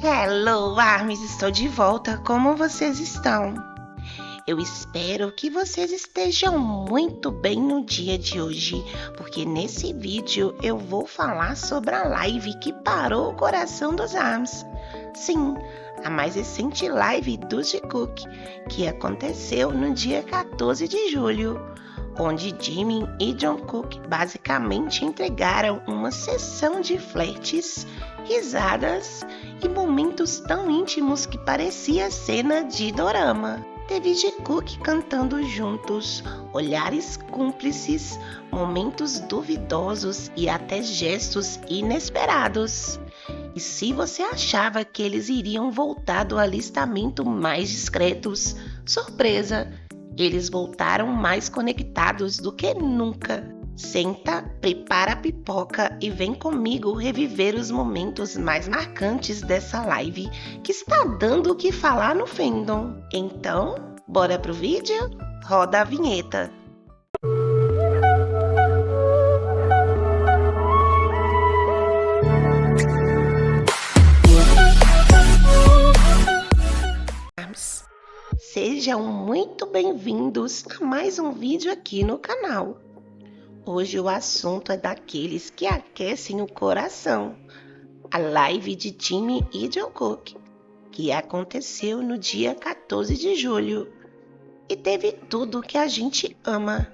Hello, Armes, estou de volta. Como vocês estão? Eu espero que vocês estejam muito bem no dia de hoje, porque nesse vídeo eu vou falar sobre a live que parou o coração dos Armes. Sim, a mais recente live do Jikook, que aconteceu no dia 14 de julho, onde Jimin e Jungkook basicamente entregaram uma sessão de flertes, risadas e momentos tão íntimos que parecia cena de dorama. Teve Jikook cantando juntos, olhares cúmplices, momentos duvidosos e até gestos inesperados. E se você achava que eles iriam voltar do alistamento mais discretos, surpresa! Eles voltaram mais conectados do que nunca. Senta, prepara a pipoca e vem comigo reviver os momentos mais marcantes dessa live que está dando o que falar no fandom. Então, bora pro vídeo? Roda a vinheta. Sejam muito bem-vindos a mais um vídeo aqui no canal. Hoje o assunto é daqueles que aquecem o coração. A live de Jimin e Jungkook, que aconteceu no dia 14 de julho. E teve tudo que a gente ama.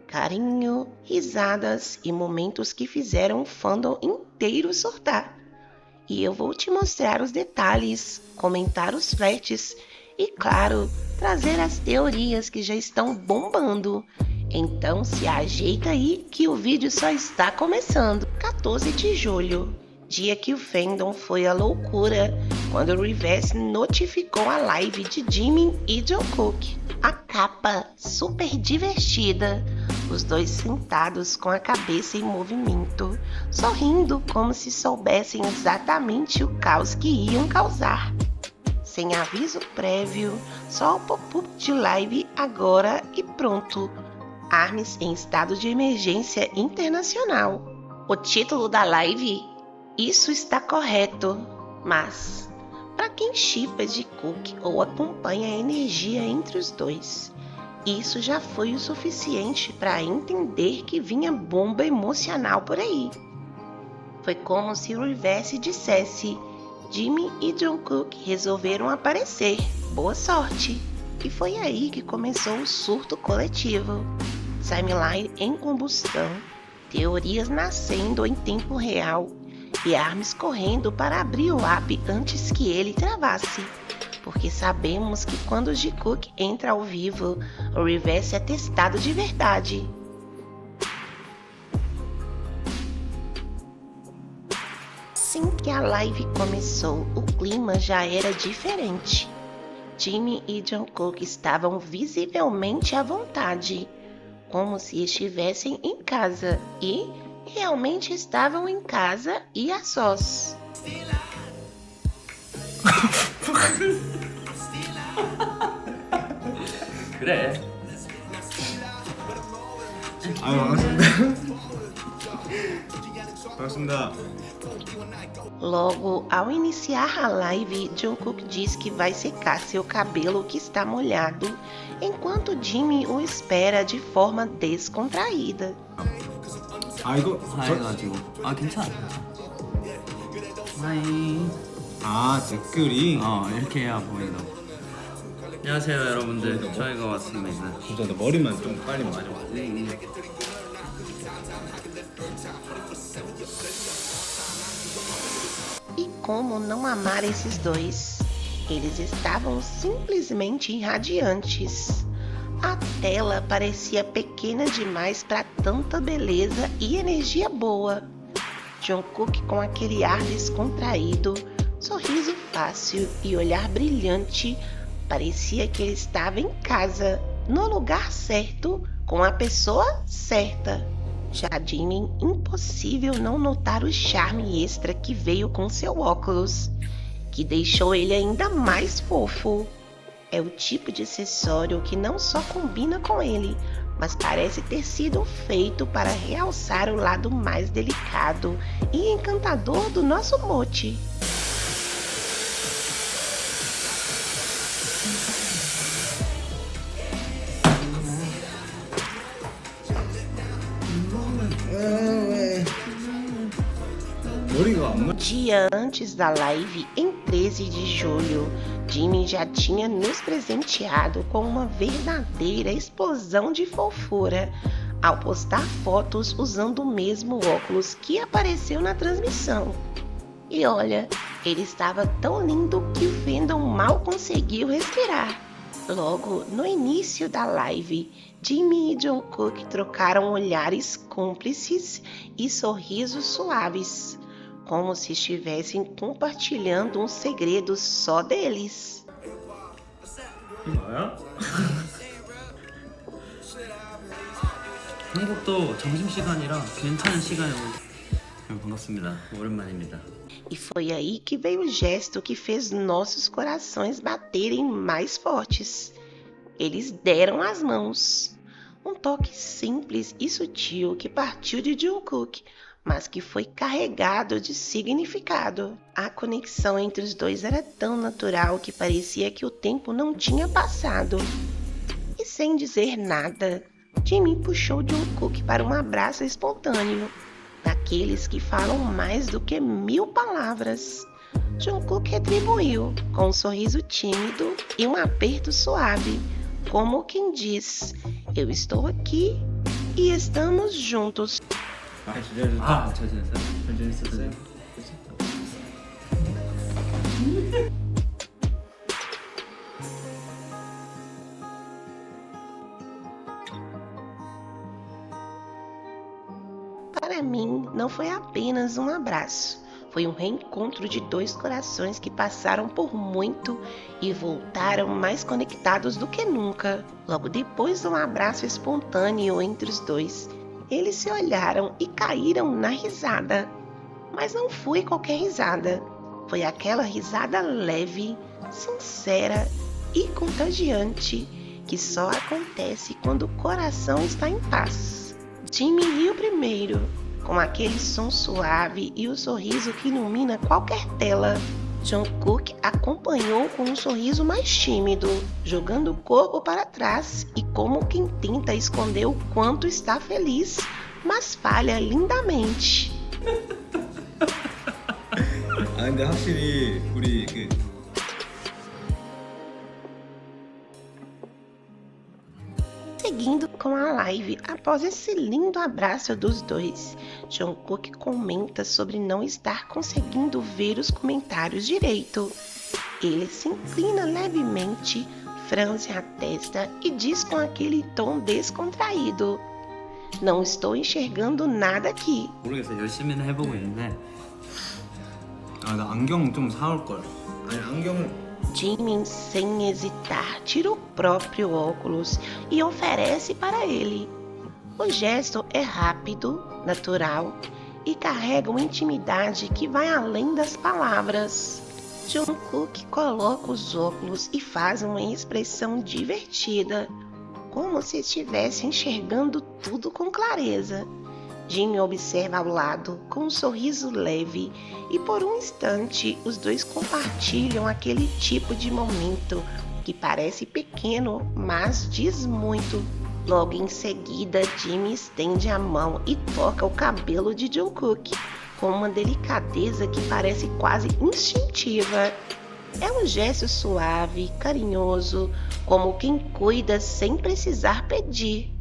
Carinho, risadas e momentos que fizeram o fandom inteiro surtar. E eu vou te mostrar os detalhes, comentar os flertes e, claro, trazer as teorias que já estão bombando. Então se ajeita aí que o vídeo só está começando. 14 de julho, dia que o fandom foi à loucura quando o Reverse notificou a live de Jimin e Jungkook. A capa super divertida, os dois sentados com a cabeça em movimento, sorrindo como se soubessem exatamente o caos que iam causar. Sem aviso prévio, só o pop-up de live agora e pronto. Armes em estado de emergência internacional. O título da live? Isso está correto, mas para quem shippa Jikook ou acompanha a energia entre os dois, isso já foi o suficiente para entender que vinha bomba emocional por aí. Foi como se o Reverse dissesse: Jimin e Jungkook resolveram aparecer, boa sorte! E foi aí que começou o surto coletivo. Timeline em combustão, teorias nascendo em tempo real e Armes correndo para abrir o app antes que ele travasse. Porque sabemos que quando o Jikook entra ao vivo, o Reverse é testado de verdade. Assim que a live começou, o clima já era diferente. Jimin e Jungkook estavam visivelmente à vontade, como se estivessem em casa, e realmente estavam em casa e a sós. 그래. 반갑습니다. Logo, ao iniciar a live, Jungkook diz que vai secar seu cabelo que está molhado, enquanto Jimin o espera de forma descontraída. 이거 해가지고 괜찮아. 하이. 댓글이 이렇게 해야 보이더라고. 안녕하세요 여러분들, 저희가 왔습니다. 진짜 너 머리만 좀 빨리 맞아. E como não amar esses dois? Eles estavam simplesmente radiantes. A tela parecia pequena demais para tanta beleza e energia boa. Jungkook com aquele ar descontraído, sorriso fácil e olhar brilhante, parecia que ele estava em casa, no lugar certo, com a pessoa certa. Já Jimin, impossível não notar o charme extra que veio com seu óculos, que deixou ele ainda mais fofo. É o tipo de acessório que não só combina com ele, mas parece ter sido feito para realçar o lado mais delicado e encantador do nosso mote. 머리가 안 맞. Dia antes da live, em 13 de julho, Jimmy já tinha nos presenteado com uma verdadeira explosão de fofura ao postar fotos usando o mesmo óculos que apareceu na transmissão. E olha, ele estava tão lindo que o fandom mal conseguiu respirar. Logo, no início da live, Jimmy e Jungkook trocaram olhares cúmplices e sorrisos suaves, como se estivessem compartilhando um segredo só deles. 뭐야? 한국도 점심시간이라 괜찮은 시간이고 반갑습니다. 오랜만입니다. E foi aí que veio o gesto que fez nossos corações baterem mais fortes. Eles deram as mãos. Um toque simples e sutil que partiu de Jungkook, mas que foi carregado de significado. A conexão entre os dois era tão natural que parecia que o tempo não tinha passado. E sem dizer nada, Jimmy puxou Jungkook para um abraço espontâneo, daqueles que falam mais do que 1000 palavras. Jungkook retribuiu com um sorriso tímido e um aperto suave, como quem diz: eu estou aqui e estamos juntos. 잘 지내셨어요? 잘 지냈어요? 잘 지냈었어요? Para mim, não foi apenas um abraço. Foi um reencontro de dois corações que passaram por muito e voltaram mais conectados do que nunca. Logo depois de um abraço espontâneo entre os dois, eles se olharam e caíram na risada. Mas não foi qualquer risada. Foi aquela risada leve, sincera e contagiante que só acontece quando o coração está em paz. Jimmy riu primeiro, com aquele som suave e o sorriso que ilumina qualquer tela. Jungkook acompanhou com um sorriso mais tímido, jogando o corpo para trás e como quem tenta esconder o quanto está feliz, mas falha lindamente. 아 근데 확실히 우리 그 Seguindo com a live, após esse lindo abraço dos dois, Jungkook comenta sobre não estar conseguindo ver os comentários direito. Ele se inclina levemente, franze a testa e diz com aquele tom descontraído: não estou enxergando nada aqui. 모르겠어요. 열심히는 해보고 있는데 아 나 안경 좀 사올 걸. 아니 안경을 Jimmy, sem hesitar, tira o próprio óculos e oferece para ele. O gesto é rápido, natural e carrega uma intimidade que vai além das palavras. Jungkook coloca os óculos e faz uma expressão divertida, como se estivesse enxergando tudo com clareza. Jimmy observa ao lado com um sorriso leve e por um instante os dois compartilham aquele tipo de momento que parece pequeno, mas diz muito. Logo em seguida, Jimmy estende a mão e toca o cabelo de Jungkook com uma delicadeza que parece quase instintiva. É um gesto suave, carinhoso, como quem cuida sem precisar pedir.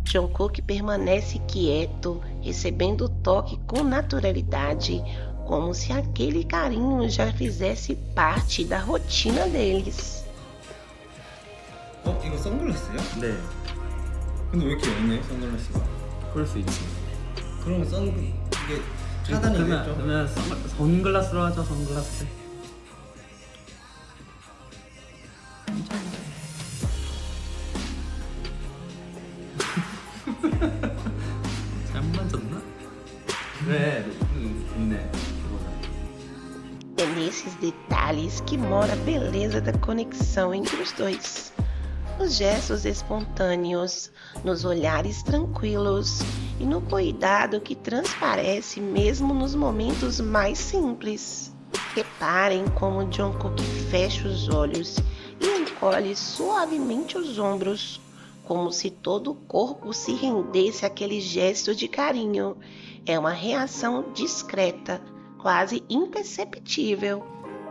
Jungkook permanece quieto, recebendo o toque com naturalidade, como se aquele carinho já fizesse parte da rotina deles. 이거 선글라스야? 네, 근데 왜 이렇게 없네 선글라스가? 그럴 수 있지. 그러면 이게 차단이 되겠죠? 그러면 선글라스로 하죠. 선글라스. 잘못 만졌나? 그래, 있네. É nesses detalhes que mora a beleza da conexão entre os dois. Nos gestos espontâneos, nos olhares tranquilos e no cuidado que transparece mesmo nos momentos mais simples. Reparem como Jungkook fecha os olhos e encolhe suavemente os ombros, como se todo o corpo se rendesse àquele gesto de carinho. É uma reação discreta, quase imperceptível,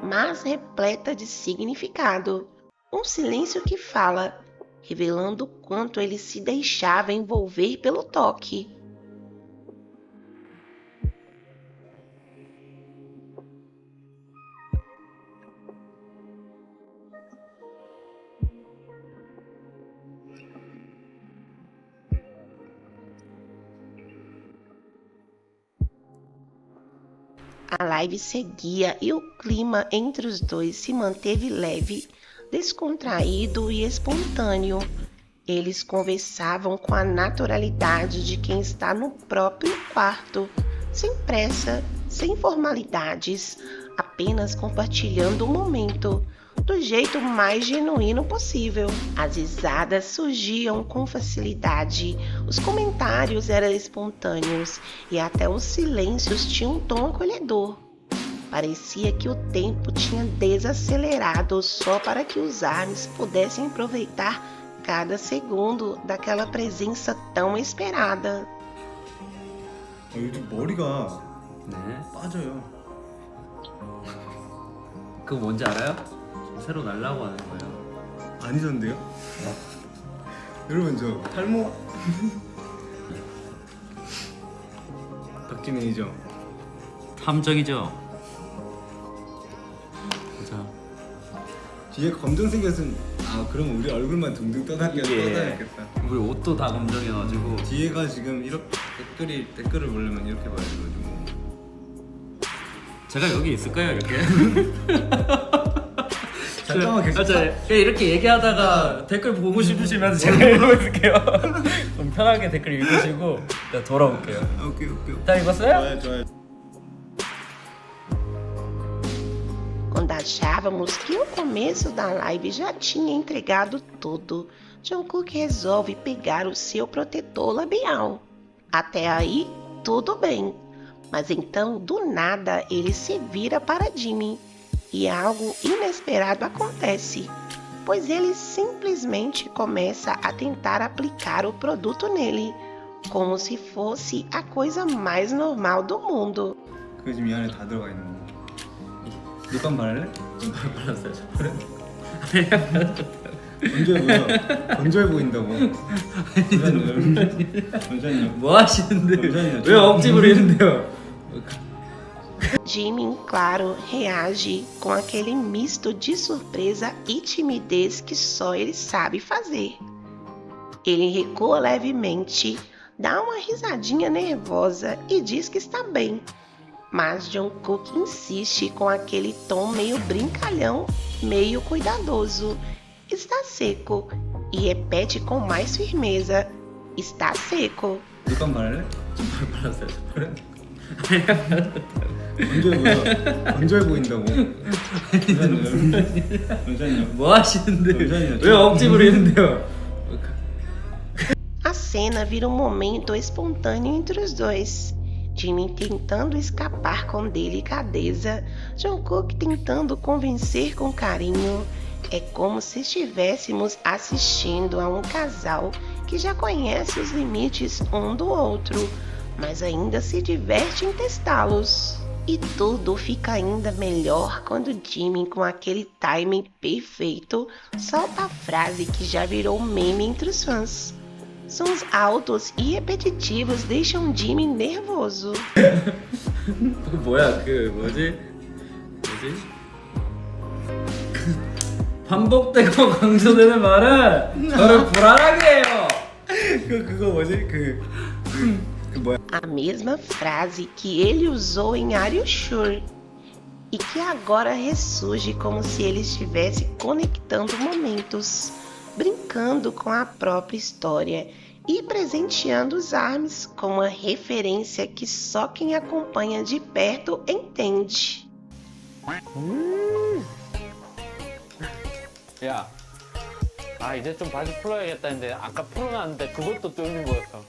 mas repleta de significado. Um silêncio que fala, revelando o quanto ele se deixava envolver pelo toque. A live seguia e o clima entre os dois se manteve leve, descontraído e espontâneo. Eles conversavam com a naturalidade de quem está no próprio quarto, sem pressa, sem formalidades, apenas compartilhando o momento, do jeito mais genuíno possível. As risadas surgiam com facilidade, os comentários eram espontâneos e até os silêncios tinham um tom acolhedor. Parecia que o tempo tinha desacelerado só para que os ARMYs pudessem aproveitar cada segundo daquela presença tão esperada. 요즘 머리가 네. 빠져요. 그거 뭔지 알아요? 새로 날라고 하는 거예요. 아니던데요? 여러분 저 탈모 박진혜이죠? 탐정이죠. 자, 뒤에 검정색이었으면 그럼 우리 얼굴만 둥둥 떠다녔겠다. 우리 옷도 다 검정해가지고. 뒤에가 지금 이렇게 댓글을 보려면 이렇게 봐야 돼가지고. 제가 여기 있을까요 이렇게? 잠깐만 계속. 그냥 이렇게 얘기하다가 댓글 보고 싶으시면 제가 이러고 있을게요. 좀 편하게 댓글 읽으시고 제가 돌아올게요. 오케이. 다 읽었어요? 좋아요. Quando achávamos que o começo da live já tinha entregado tudo, Jungkook resolve pegar o seu protetor labial. Até aí, tudo bem. Mas então, do nada, ele se vira para Jimin e algo inesperado acontece, pois ele simplesmente começa a tentar aplicar o produto nele, como se fosse a coisa mais normal do mundo. 그거 지금 이 안에 다 들어가 있는 거. 립밤 바를래? 좀 발랐어요. 건조해 보인다고. 잠시만요. 뭐 하시는데? 잠시만요. 왜 억지 부리는데요? Jimin, claro, reage com aquele misto de surpresa e timidez que só ele sabe fazer. Ele recua levemente, dá uma risadinha nervosa e diz que está bem. Mas Jungkook insiste com aquele tom meio brincalhão, meio cuidadoso. Está seco. E repete com mais firmeza. Está seco. 립밤 바를래? 좀 발랐어요. 건조해 보인다고. 잠시만요. 뭐 하시는데? 잠시만요. 왜 억지 부리는데요? A cena vira um momento espontâneo entre os dois. Jimin tentando escapar com delicadeza, Jungkook tentando convencer com carinho. É como se estivéssemos assistindo a um casal que já conhece os limites um do outro, mas ainda se diverte em testá-los. E tudo fica ainda melhor quando Jimin, com aquele timing perfeito, solta a frase que já virou meme entre os fãs. Sons altos e repetitivos deixam Jimin nervoso. 뭐야 뭐지? 반복되고 강조되는 말은 저를 불안하게 해요. 그거 뭐지? 그 뭐야? A mesma frase que ele usou em Are You Sure? E que agora ressurge como se ele estivesse conectando momentos, brincando com a própria história e presenteando os ARMYs com uma referência que só quem acompanha de perto entende. 야, 이제 좀 바지 풀어야겠다 했는데 아까 풀어놨는데 그것도 뚫린 거였어.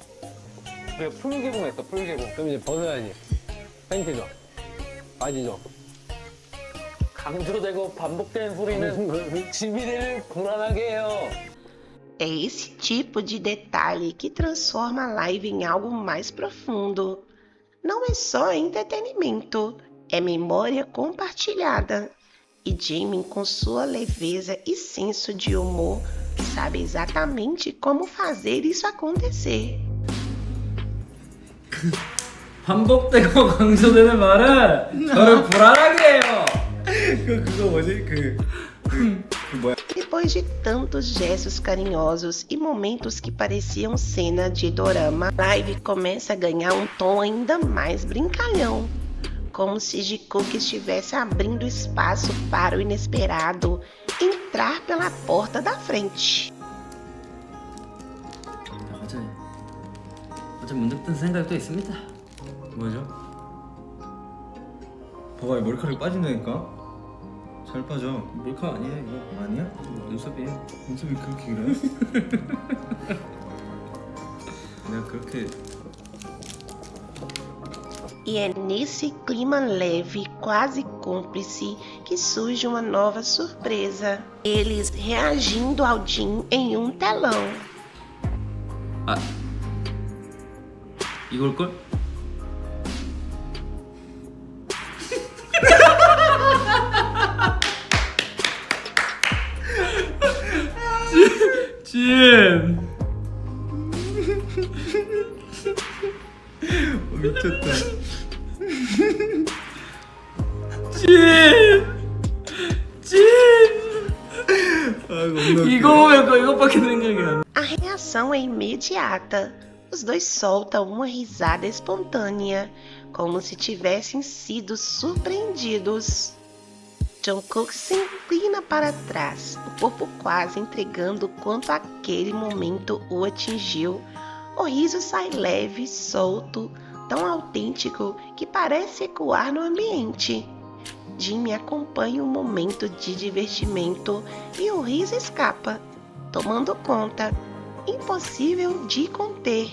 그래, 풀개봉 했어, 풀개봉. 그럼 이제 벗어야지. 팬티죠, 바지죠. 강조되고 반복되는 소리는 지민이를 불안하게 해요. É esse tipo de detalhe que transforma a live em algo mais profundo. Não é só entretenimento, é memória compartilhada. E Jimin, com sua leveza e senso de humor, sabe exatamente como fazer isso acontecer. 반복되고 강조되는 말은 저를 불안하게 해요. 그거 뭐지? 뭐야? Depois de tantos gestos carinhosos e momentos que pareciam cena de dorama, a live começa a ganhar um tom ainda mais brincalhão. Como se Jikook estivesse abrindo espaço para o inesperado entrar pela porta da frente. 어제 문득 든 생각도 있습니다. 뭐죠? 봐봐, 머리카락이 빠진다니까? 잘 빠져. 몰카 아니에요 이거. 아니야? 눈썹이에요. 눈썹이 그렇게 길어요? 내가 그렇게 E é nesse clima leve, quase cúmplice, que surge uma nova surpresa. Eles reagindo ao Jin em um telão. 아 이걸걸? 진 미쳤다. 이거 보면 이것밖에 생각이 안 나. A reação é imediata. Os dois soltam uma risada espontânea, como se tivessem sido surpreendidos. Jungkook se inclina para trás, o corpo quase entregando quanto aquele momento o atingiu. O riso sai leve, solto, tão autêntico que parece ecoar no ambiente. Jimmy acompanha o momento de divertimento e o riso escapa, tomando conta, impossível de conter.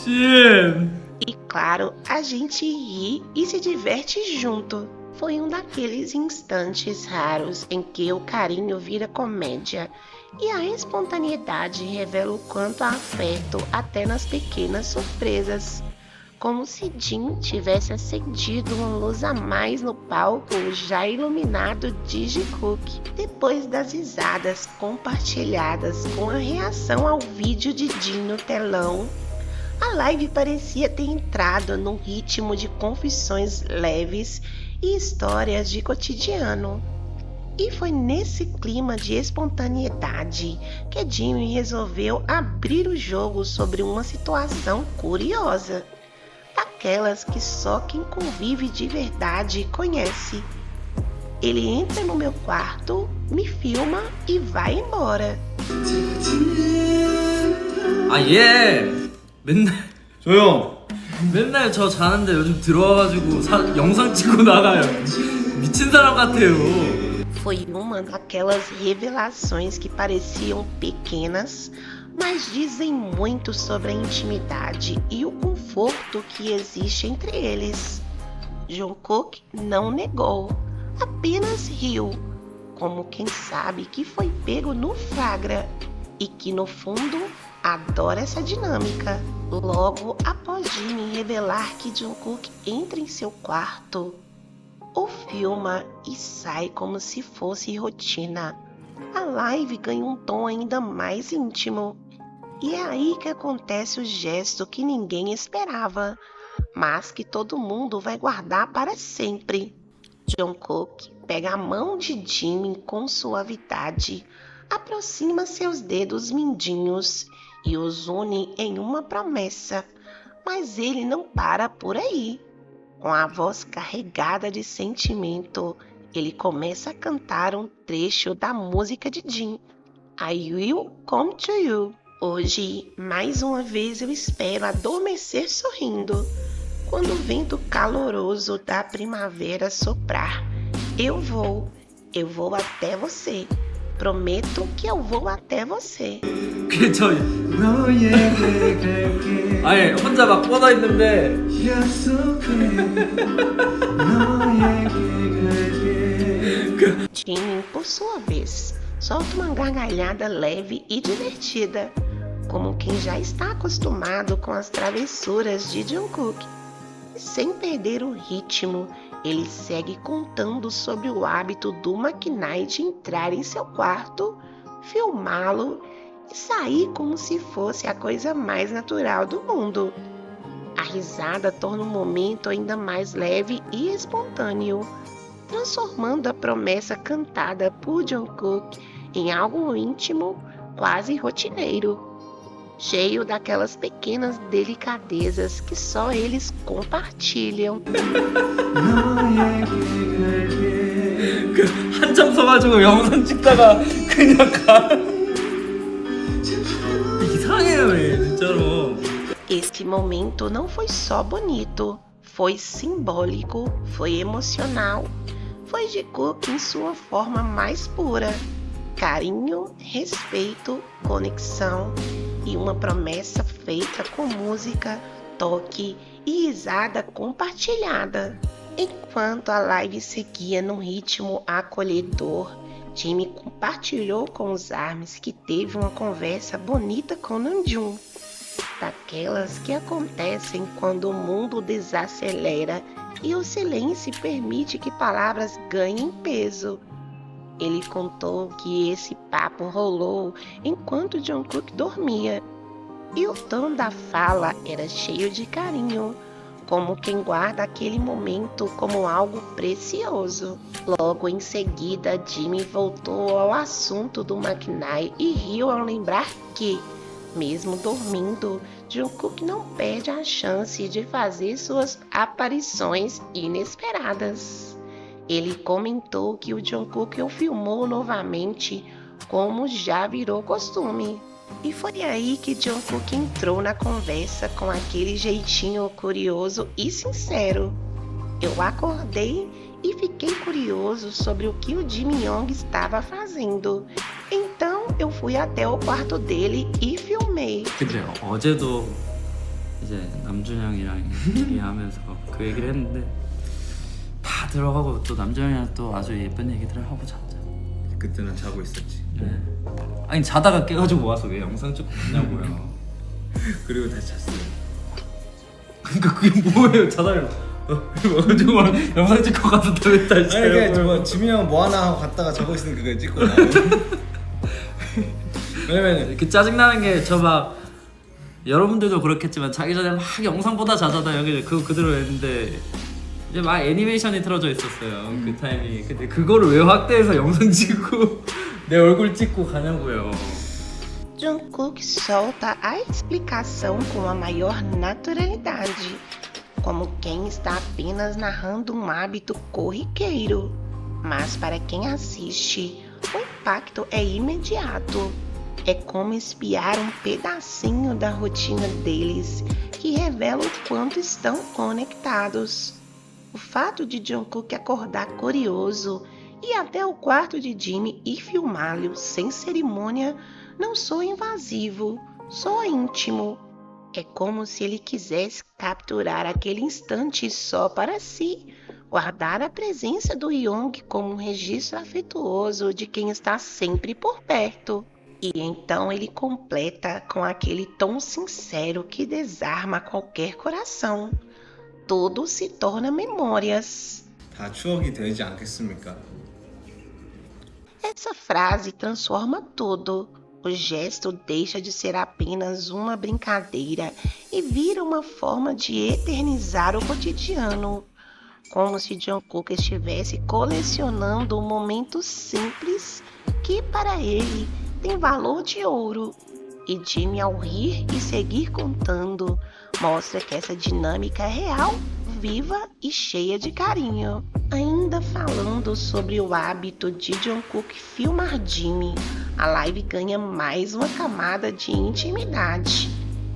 진 E claro, a gente ri e se diverte junto. Foi um daqueles instantes raros em que o carinho vira comédia e a espontaneidade revela o quanto há afeto até nas pequenas surpresas. Como se Jin tivesse acendido uma luz a mais no palco já iluminado de Jikook. Depois das risadas compartilhadas com a reação ao vídeo de Jin no telão, a live parecia ter entrado num ritmo de confissões leves e histórias de cotidiano. E foi nesse clima de espontaneidade que Jimmy resolveu abrir o jogo sobre uma situação curiosa, daquelas que só quem convive de verdade conhece. Ele entra no meu quarto, me filma e vai embora. 아 예. 맨날 조용! 맨날 저 자는데 요즘 들어와가지고 영상 찍고 나가요. 미친 사람 같아요. Foi uma daquelas revelações que pareciam pequenas, mas dizem muito sobre a intimidade e o conforto que existe entre eles. Jungkook não negou, apenas riu, como quem sabe que foi pego no flagra e que no fundo adora essa dinâmica. Logo após Jimin revelar que Jungkook entra em seu quarto, o filma e sai como se fosse rotina. A live ganha um tom ainda mais íntimo. E é aí que acontece o gesto que ninguém esperava, mas que todo mundo vai guardar para sempre. Jungkook pega a mão de Jimin com suavidade, aproxima seus dedos mindinhos e os une em uma promessa. Mas ele não para por aí. Com a voz carregada de sentimento, ele começa a cantar um trecho da música de Jin, I Will Come To You. Hoje, mais uma vez, eu espero adormecer sorrindo. Quando o vento caloroso da primavera soprar, eu vou até você, prometo que eu vou até você. 그 저 너에게 갈게 아니 혼자 막 뻗어 있는데 약속해 너에게 갈게 Jimmy, por sua vez, solta uma gargalhada leve e divertida, como quem já está acostumado com as travessuras de Jungkook. E sem perder o ritmo, ele segue contando sobre o hábito do McKnight de entrar em seu quarto, filmá-lo e sair como se fosse a coisa mais natural do mundo. A risada torna o momento ainda mais leve e espontâneo, transformando a promessa cantada por Jungkook em algo íntimo, quase rotineiro, cheio daquelas pequenas delicadezas que só eles compartilham. 그 한참 서가지고 영상 찍다가 그냥 가. 이상해요, 얘 진짜로. Este momento não foi só bonito, foi simbólico, foi emocional, foi Jungkook em sua forma mais pura. Carinho, respeito, conexão e uma promessa feita com música, toque e risada compartilhada. Enquanto a live seguia num ritmo acolhedor, Jimmy compartilhou com os ARMYs que teve uma conversa bonita com Namjoon, daquelas que acontecem quando o mundo desacelera e o silêncio permite que palavras ganhem peso. Ele contou que esse papo rolou enquanto Jungkook dormia, e o tom da fala era cheio de carinho, como quem guarda aquele momento como algo precioso. Logo em seguida, Jimmy voltou ao assunto do McKnight e riu ao lembrar que, mesmo dormindo, Jungkook não perde a chance de fazer suas aparições inesperadas. Ele comentou que o Jungkook o filmou novamente, como já virou costume. E foi aí que Jungkook entrou na conversa com aquele jeitinho curioso e sincero. Eu acordei e fiquei curioso sobre o que o Jimmy Young estava fazendo. Então eu fui até o quarto dele e filmei. 근데 어제도 이제 남준 형이랑 얘기하면서 그 얘기를 했는데 다 들어가고 또 남준 형이랑 또 아주 예쁜 얘기들을 하고 잤죠. 그때는 자고 있었지. 네. 아니 자다가 깨가지고 와서 왜 영상 찍고 있냐고요. 그리고 다시 잤어요. 그러니까 그게 뭐예요? 자다가 와가지고 막 영상 찍고 가서 또 다시 아니 그냥 자요. 뭐 지민이 형 뭐 하나 하고 갔다가 자고 있으면 그거 찍고 나오고 왜냐면 그 짜증나는 게 저 막 여러분들도 그렇겠지만 자기 전에 막 영상 보다 자잖아요. 그거 그대로 했는데 이제 막 애니메이션이 틀어져 있었어요. 그 타이밍에. 근데 그거를 왜 확대해서 영상 찍고 내 얼굴 찍고 가냐고요. Jungkook solta a explicação com a maior naturalidade, como quem está apenas narrando um hábito corriqueiro. Mas para quem assiste, o impacto é imediato. É como espiar um pedacinho da rotina deles, que revela o quanto estão conectados. O fato de Jungkook acordar curioso e ir até o quarto de Jimmy e filmá-lo sem cerimônia não soa invasivo, soa íntimo. É como se ele quisesse capturar aquele instante só para si, guardar a presença do Young como um registro afetuoso de quem está sempre por perto. E então ele completa com aquele tom sincero que desarma qualquer coração. Tudo se torna memórias. 다 추억이 되지 않겠습니까? Essa frase transforma tudo. O gesto deixa de ser apenas uma brincadeira e vira uma forma de eternizar o cotidiano. Como se Jungkook estivesse colecionando um momento simples que para ele tem valor de ouro. E Jimmy, ao rir e seguir contando, mostra que essa dinâmica é real, viva e cheia de carinho. Ainda falando sobre o hábito de Jungkook filmar Jimmy, a live ganha mais uma camada de intimidade,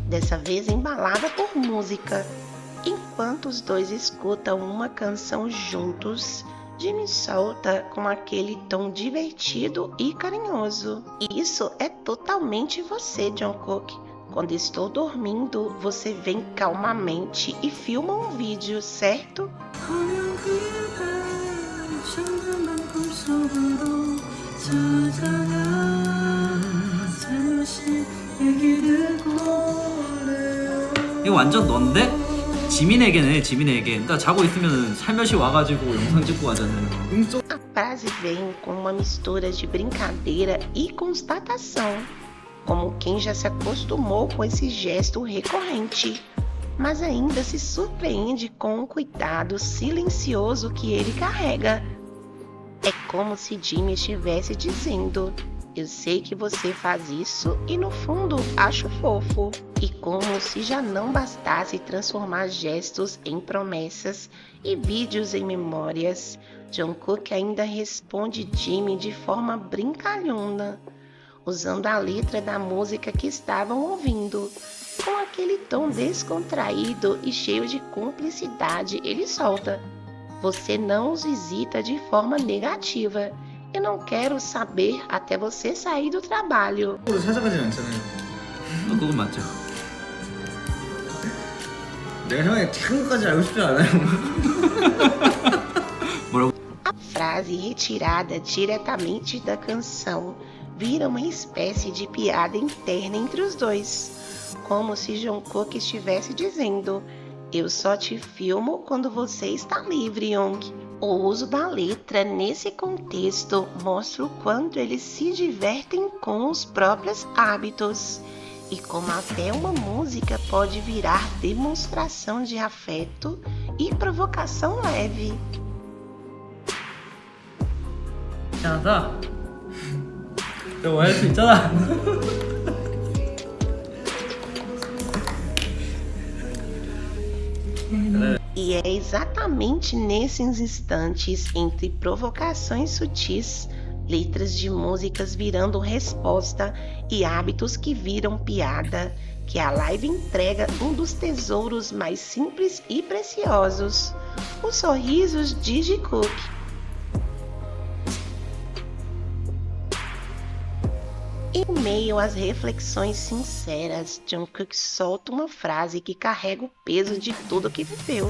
dessa vez embalada por música. Enquanto os dois escutam uma canção juntos, Jimmy solta com aquele tom divertido e carinhoso. Isso é totalmente você, Jungkook. Quando estou dormindo, você vem calmamente e filma um vídeo, certo? 이거 완전 넌데? 지민에게네, 지민에게. 그러니까 자고 있으면 살며시 와가지고 영상 찍고 가잖아요. A frase vem com uma mistura de brincadeira e constatação, como quem já se acostumou com esse gesto recorrente, mas ainda se surpreende com o cuidado silencioso que ele carrega. É como se Jimmy estivesse dizendo: eu sei que você faz isso e no fundo acho fofo. E como se já não bastasse transformar gestos em promessas e vídeos em memórias, Jungkook ainda responde Jimmy de forma brincalhona, usando a letra da música que estavam ouvindo. Com aquele tom descontraído e cheio de cumplicidade, ele solta: você não os visita de forma negativa. Eu não quero saber até você sair do trabalho. 찾아가진 않잖아요. 그건 맞죠. 내가 형의 착한 것까지 알고 싶지 않아요. A frase retirada diretamente da canção vira uma espécie de piada interna entre os dois, como se Jungkook estivesse dizendo: eu só te filmo quando você está livre, Young. O uso da letra nesse contexto mostra o quanto eles se divertem com os próprios hábitos e como até uma música pode virar demonstração de afeto e provocação leve. 괜찮아. 너 할 수 있잖아. E é exatamente nesses instantes entre provocações sutis, letras de músicas virando resposta e hábitos que viram piada, que a live entrega um dos tesouros mais simples e preciosos: os sorrisos de Jungkook. Em meio às reflexões sinceras, Jungkook solta uma frase que carrega o peso de tudo que viveu.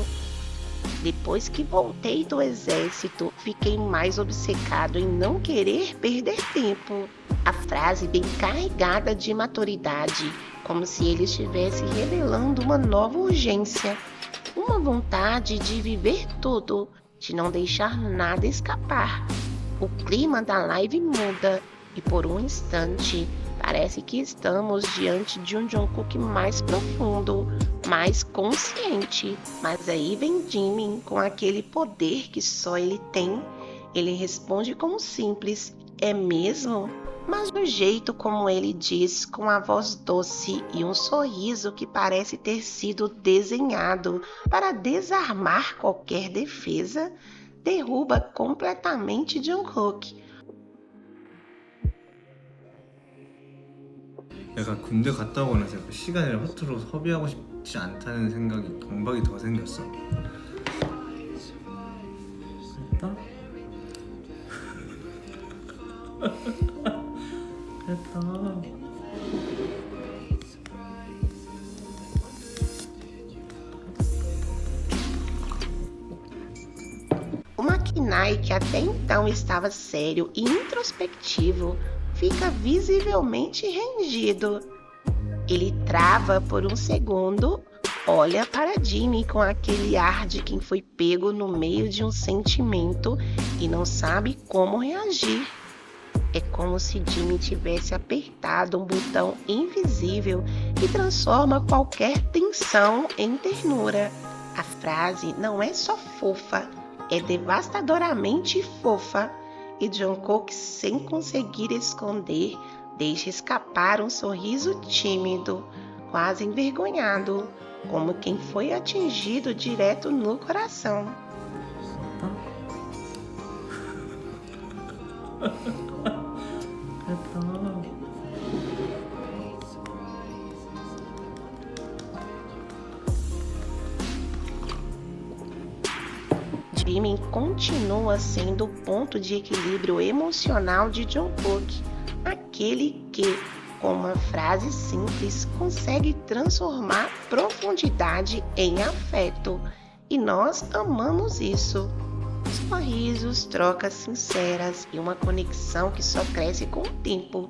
Depois que voltei do exército, fiquei mais obcecado em não querer perder tempo. A frase vem carregada de maturidade, como se ele estivesse revelando uma nova urgência, uma vontade de viver tudo, de não deixar nada escapar. O clima da live muda. E por um instante, parece que estamos diante de um Jungkook mais profundo, mais consciente. Mas aí vem Jimin com aquele poder que só ele tem. Ele responde com um simples: é mesmo? Mas o jeito como ele diz, com a voz doce e um sorriso que parece ter sido desenhado para desarmar qualquer defesa, derruba completamente Jungkook. 내가 군대 갔다 오고 나서 그 시간을 허투루 소비하고 싶지 않다는 생각이 강박이 더 생겼어. 됐다. 됐다. O Makinai, que até então estava sério e introspectivo, fica visivelmente rendido. Ele trava por um segundo, olha para Jimmy com aquele ar de quem foi pego no meio de um sentimento e não sabe como reagir. É como se Jimmy tivesse apertado um botão invisível que transforma qualquer tensão em ternura. A frase não é só fofa, é devastadoramente fofa. E Jungkook, sem conseguir esconder, deixa escapar um sorriso tímido, quase envergonhado, como quem foi atingido direto no coração. Jimin continua sendo o ponto de equilíbrio emocional de Jungkook, aquele que, com uma frase simples, consegue transformar profundidade em afeto. E nós amamos isso. Sorrisos, trocas sinceras e uma conexão que só cresce com o tempo.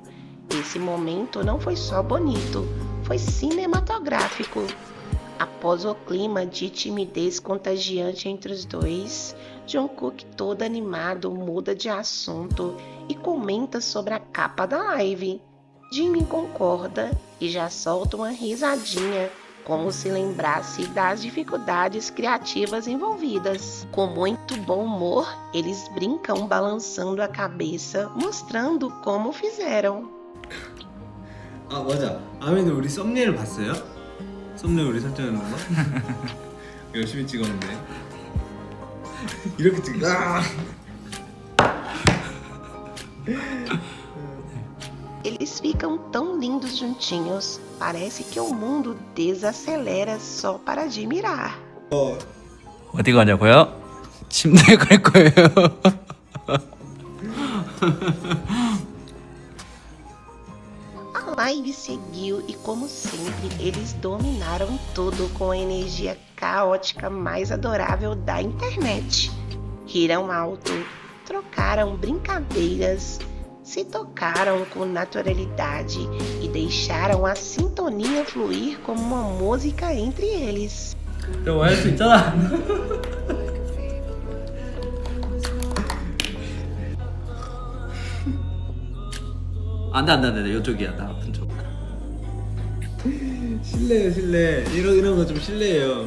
Esse momento não foi só bonito, foi cinematográfico. Após o clima de timidez contagiante entre os dois, Jungkook, todo animado, muda de assunto e comenta sobre a capa da live. Jimin concorda e já solta uma risadinha, como se lembrasse das dificuldades criativas envolvidas. Com muito bom humor, eles brincam balançando a cabeça, mostrando como fizeram. 아 맞아. 아미들 우리 썸네일 봤어요? 썸네일 우리 설정해놓은 거? 열심히 찍었는데 이렇게 찍. 아! Eles ficam tão lindos juntinhos, parece que o mundo desacelera só para admirar. 어디 가냐고요? 침대에 갈 거예요. A live seguiu e, como sempre, eles dominaram tudo com a energia caótica mais adorável da internet. Riram alto, trocaram brincadeiras, se tocaram com naturalidade e deixaram a sintonia fluir como uma música entre eles. 너 할 수 있잖아. 안돼 이쪽이야 나 아픈 쪽. 실례요 실례. 이런 거 좀 실례예요.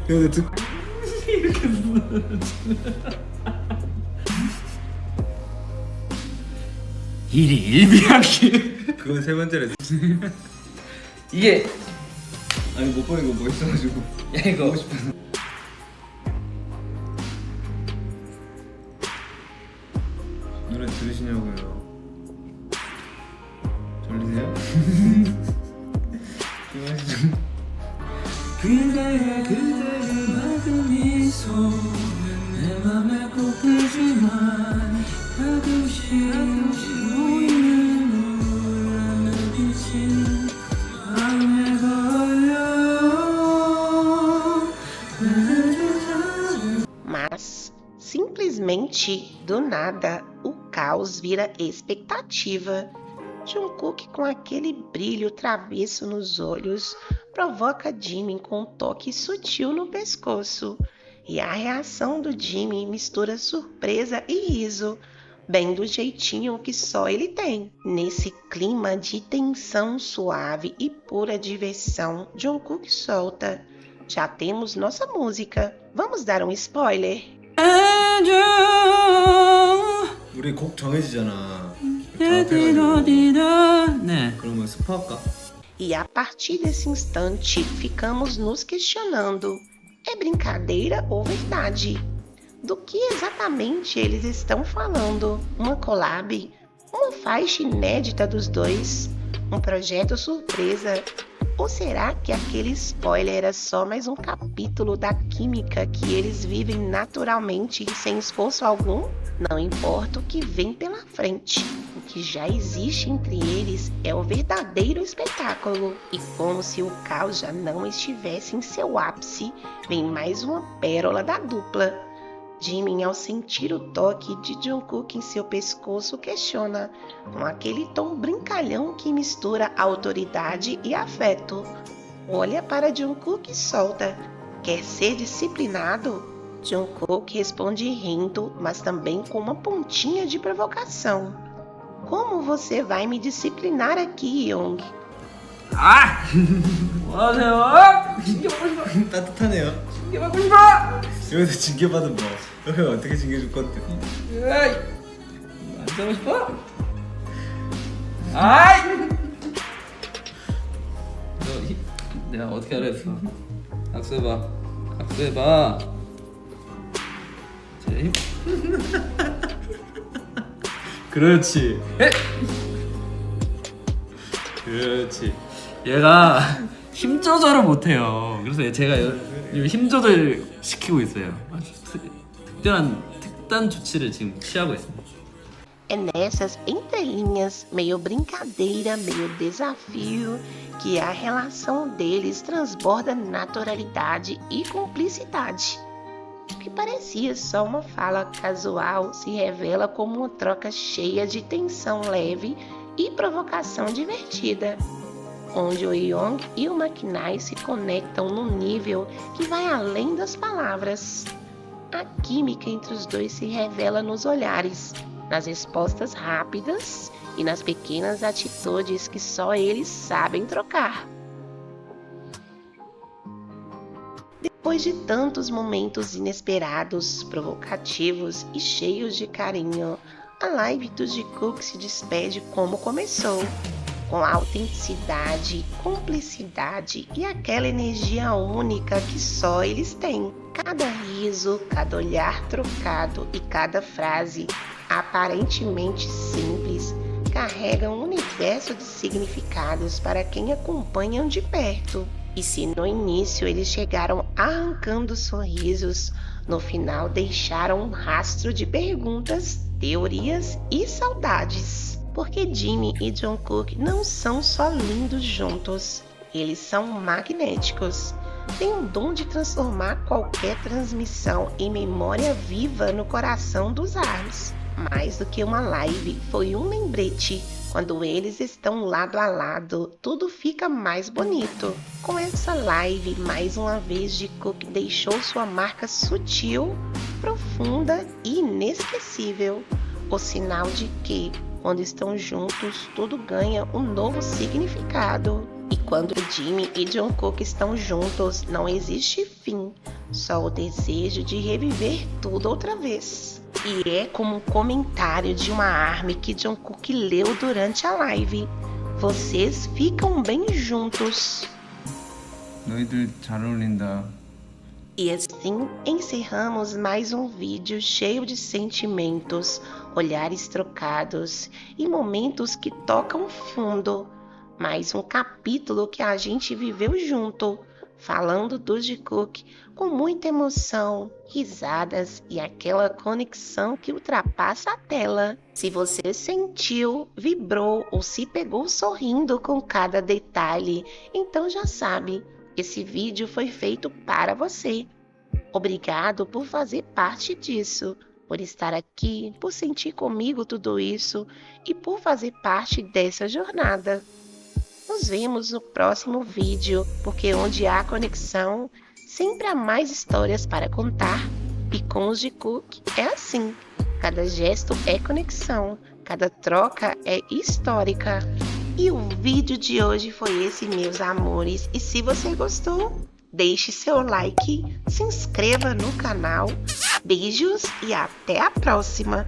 근데 듣. 이렇게 일희일비하게. 그건 세 번째로 했어. 이게 아니 못 보는 거 멋있어가지고. 야 이거 보고 싶어. 노래 들으시냐고요? 졸리세요? 그만하시죠. 그대의 맑은 미소 내 맘에 꼭 들지만 가끔씩 보이는 우울한 눈빛이 마음에 걸려. Mas, simplesmente, do nada, o caos vira expectativa. Jungkook, com aquele brilho travesso nos olhos, provoca Jimin com um toque sutil no pescoço. E a reação do Jimin mistura surpresa e riso, bem do jeitinho que só ele tem. Nesse clima de tensão suave e pura diversão, Jungkook solta: já temos nossa música. Vamos dar um spoiler? 우리 곡 정해지잖아. 네. 그러면 스포할까? E a partir desse instante, ficamos nos questionando: é brincadeira ou verdade? Do que exatamente eles estão falando? Uma collab? Uma faixa inédita dos dois? Um projeto surpresa? Ou será que aquele spoiler era só mais um capítulo da química que eles vivem naturalmente e sem esforço algum? Não importa o que vem pela frente, o que já existe entre eles é o verdadeiro espetáculo. E como se o caos já não estivesse em seu ápice, vem mais uma pérola da dupla. Jimin, ao sentir o toque de Jungkook em seu pescoço, questiona, com aquele tom brincalhão que mistura autoridade e afeto. Olha para Jungkook e solta: quer ser disciplinado? Jungkook responde rindo, mas também com uma pontinha de provocação. Como você vai me disciplinar aqui, Young? 아! 뭐하세요? 징계받고 싶어. 따뜻하네요. 징계받고 싶어. 여기서 징계받은 뭐? 형 어떻게 징계줄 건데? 에이! 안 자고 싶어? 아이! 내가 어떻게 하라 했어? 악수해봐. 악수해봐. 제 힘. 그렇지. 에! 그렇지. 얘가 힘 조절을 못해요. 그래서 제가 힘 조절 시키고 있어요. 아주 특단 조치를 지금 취하고 있습니다. É nessas entrelinhas, meio brincadeira, meio desafio, que a relação deles transborda naturalidade e cumplicidade. O que parecia só uma fala casual se revela como uma troca cheia de tensão leve e provocação divertida, onde o Young e o McKnight se conectam num nível que vai além das palavras. A química entre os dois se revela nos olhares, nas respostas rápidas e nas pequenas atitudes que só eles sabem trocar. Depois de tantos momentos inesperados, provocativos e cheios de carinho, a live do Jikook se despede como começou, com autenticidade, cumplicidade e aquela energia única que só eles têm. Cada riso, cada olhar trocado e cada frase, aparentemente simples, carrega um universo de significados para quem acompanham de perto. E se no início eles chegaram arrancando sorrisos, no final deixaram um rastro de perguntas, teorias e saudades. Porque Jimmy e Jungkook não são só lindos juntos, eles são magnéticos. Tem o dom de transformar qualquer transmissão em memória viva no coração dos ARMYs. Mais do que uma live, foi um lembrete. Quando eles estão lado a lado, tudo fica mais bonito. Com essa live, mais uma vez, Jikook deixou sua marca sutil, profunda e inesquecível. O sinal de que, quando estão juntos, tudo ganha um novo significado. E quando Jimmy e Jungkook estão juntos, não existe fim, só o desejo de reviver tudo outra vez. E é como um comentário de uma ARMY que Jungkook leu durante a live. Vocês ficam bem juntos. 너희들 잘 어울린다. E assim encerramos mais um vídeo cheio de sentimentos, olhares trocados e momentos que tocam fundo. Mais um capítulo que a gente viveu junto, falando do Jikook com muita emoção, risadas e aquela conexão que ultrapassa a tela. Se você sentiu, vibrou ou se pegou sorrindo com cada detalhe, então já sabe, esse vídeo foi feito para você. Obrigado por fazer parte disso, por estar aqui, por sentir comigo tudo isso e por fazer parte dessa jornada. Nos vemos no próximo vídeo, porque onde há conexão, sempre há mais histórias para contar. E com os Jikook é assim, cada gesto é conexão, cada troca é histórica. E o vídeo de hoje foi esse, meus amores. E se você gostou, deixe seu like, se inscreva no canal. Beijos e até a próxima!